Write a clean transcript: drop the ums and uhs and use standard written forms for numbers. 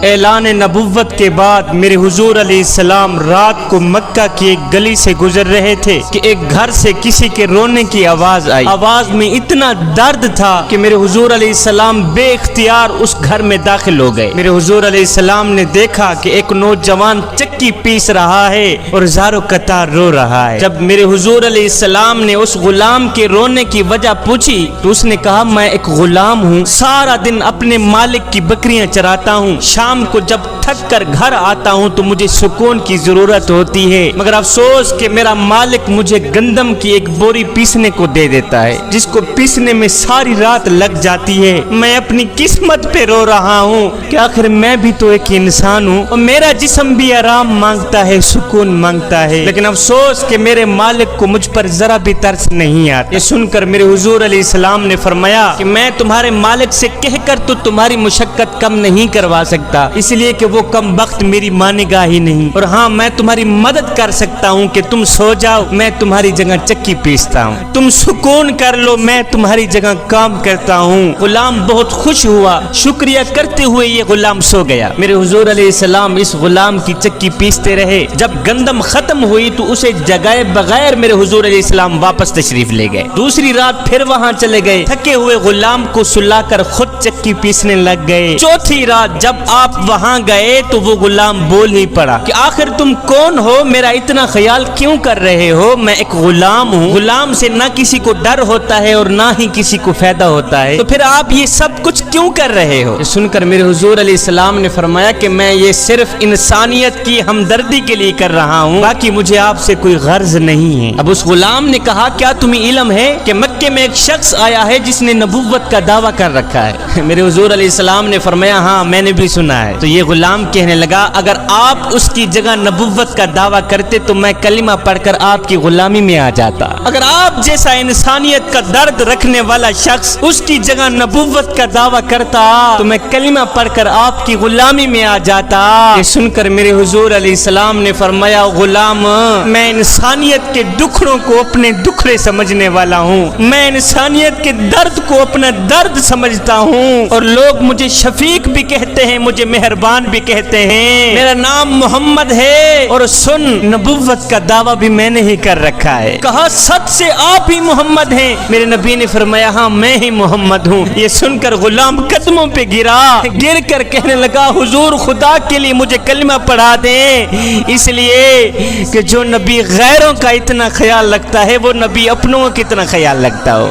اعلان نبوت کے بعد میرے حضور علیہ السلام رات کو مکہ کی ایک گلی سے گزر رہے تھے کہ ایک گھر سے کسی کے رونے کی آواز آئی۔ آواز میں اتنا درد تھا کہ میرے حضور علیہ السلام بے اختیار اس گھر میں داخل ہو گئے۔ میرے حضور علیہ السلام نے دیکھا کہ ایک نوجوان چکی پیس رہا ہے اور زارو قطار رو رہا ہے۔ جب میرے حضور علیہ السلام نے اس غلام کے رونے کی وجہ پوچھی تو اس نے کہا میں ایک غلام ہوں، سارا دن اپنے مالک کی بکریاں چراتا ہوں، شام کو جب تھک کر گھر آتا ہوں تو مجھے سکون کی ضرورت ہوتی ہے، مگر افسوس کہ میرا مالک مجھے گندم کی ایک بوری پیسنے کو دے دیتا ہے جس کو پیسنے میں ساری رات لگ جاتی ہے۔ میں اپنی قسمت پہ رو رہا ہوں کہ آخر میں بھی تو ایک انسان ہوں اور میرا جسم بھی آرام مانگتا ہے، سکون مانگتا ہے، لیکن افسوس کہ میرے مالک کو مجھ پر ذرا بھی ترس نہیں آتا۔ یہ سن کر میرے حضور علیہ السلام نے فرمایا کہ میں تمہارے مالک سے کہہ کر تو تمہاری مشقت کم نہیں کروا سکتا، اس لیے کہ وہ کم وقت میری مانے گا ہی نہیں، اور ہاں میں تمہاری مدد کر سکتا ہوں کہ تم سو جاؤ، میں تمہاری جگہ چکی پیستا ہوں، تم سکون کر لو، میں تمہاری جگہ کام کرتا ہوں۔ غلام بہت خوش ہوا، شکریہ کرتے ہوئے یہ غلام سو گیا۔ میرے حضور علیہ السلام اس غلام کی چکی پیستے رہے، جب گندم ختم ہوئی تو اسے جگائے بغیر میرے حضور علیہ السلام واپس تشریف لے گئے۔ دوسری رات پھر وہاں چلے گئے، تھکے ہوئے غلام کو سلا کر خود چکی پیسنے لگ گئے۔ چوتھی رات جب آپ وہاں گئے تو وہ غلام بول ہی پڑا کہ آخر تم کون ہو، میرا اتنا خیال کیوں کر رہے ہو؟ میں ایک غلام ہوں، غلام سے نہ کسی کو ڈر ہوتا ہے اور نہ ہی کسی کو فائدہ ہوتا ہے، تو پھر آپ یہ سب کچھ کیوں کر رہے ہو؟ سن کر میرے حضور علیہ السلام نے فرمایا کہ میں یہ صرف انسانیت کی ہمدردی کے لیے کر رہا ہوں، باقی مجھے آپ سے کوئی غرض نہیں ہے۔ اب اس غلام نے کہا کیا تمہیں علم ہے کہ مکے میں ایک شخص آیا ہے جس نے نبوت کا دعویٰ کر رکھا ہے؟ میرے حضور علیہ السلام نے فرمایا ہاں میں نے بھی سنا ہے۔ تو یہ غلام کہنے لگا اگر آپ اس کی جگہ نبوت کا دعویٰ کرتے تو میں کلمہ پڑھ کر آپ کی غلامی میں آ جاتا، اگر آپ جیسا انسانیت کا درد رکھنے والا شخص اس کی جگہ نبوت کا دعویٰ کرتا تو میں کلمہ پڑھ کر آپ کی غلامی میں آ جاتا۔ یہ سن کر میرے حضور علیہ السلام نے فرمایا غلام میں انسانیت کے دکھڑوں کو اپنے دکھڑے سمجھنے والا ہوں، میں انسانیت کے درد کو اپنا درد سمجھتا ہوں، اور لوگ مجھے شفیق بھی کہتے ہیں، مجھے مہربان بھی کہتے ہیں، میرا نام محمد ہے، اور سن نبوت کا دعویٰ بھی میں نے ہی کر رکھا ہے۔ کہا سچ سے آپ ہی محمد ہیں؟ میرے نبی نے فرمایا ہاں میں ہی محمد ہوں۔ یہ سن کر غلام قدموں پہ گرا، گر کر کہنے لگا حضور خدا کے لیے مجھے کلمہ پڑھا دیں، اس لیے کہ جو نبی غیروں کا اتنا خیال رکھتا ہے وہ نبی اپنوں کا کتنا خیال رکھتا ہو۔